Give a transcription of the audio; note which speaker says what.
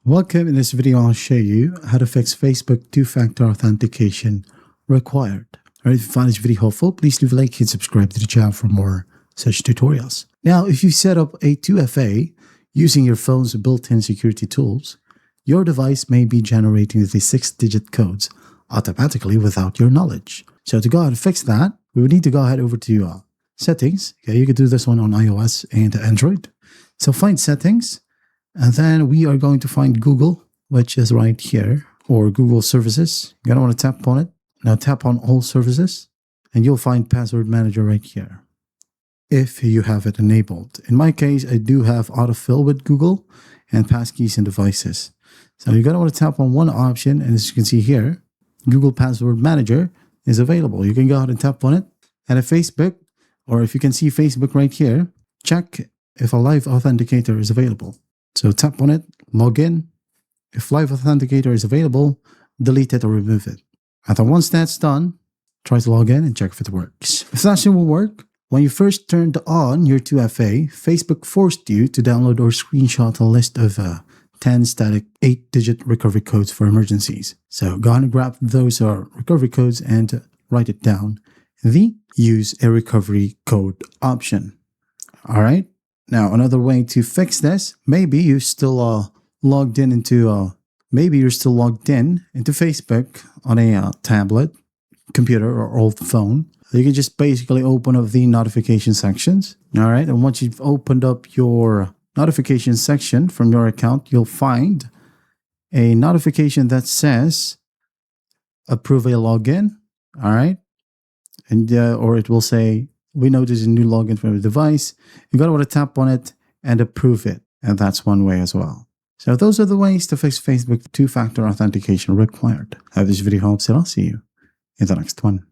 Speaker 1: Welcome. In this video, I'll show you how to fix Facebook two-factor authentication required. Alright, if you find this video helpful, please leave a like and subscribe to the channel for more such tutorials. Now, if you set up a 2FA using your phone's built-in security tools, your device may be generating the 6-digit codes automatically without your knowledge. So to go ahead and fix that, we would need to go ahead over to settings. Okay, you can do this one on iOS and Android. So find settings. And then we are going to find Google, which is right here, or Google services. You're going to want to tap on it. Now tap on all services, and you'll find password manager right here, if you have it enabled. In my case, I do have autofill with Google and passkeys and devices. So you're going to want to tap on one option, and as you can see here, Google Password Manager is available. You can go ahead and tap on it. And if Facebook, or if you can see Facebook right here, check if a live authenticator is available. So tap on it, log in. If live authenticator is available, delete it or remove it. And then once that's done, try to log in and check if it works. If that will work, when you first turned on your 2FA, Facebook forced you to download or screenshot a list of 10 static 8-digit recovery codes for emergencies. So go ahead and grab those recovery codes and write it down. Use a recovery code option. All right. Now, another way to fix this, maybe you're still logged in into Facebook on a tablet, computer, or old phone. You can just basically open up the notification sections. All right. And once you've opened up your notification section from your account, you'll find a notification that says approve a login. All right. And or it will say, we notice a new login for the device. You're going to want to tap on it and approve it. And that's one way as well. So those are the ways to fix Facebook two-factor authentication required. I hope this video helps, and I'll see you in the next one.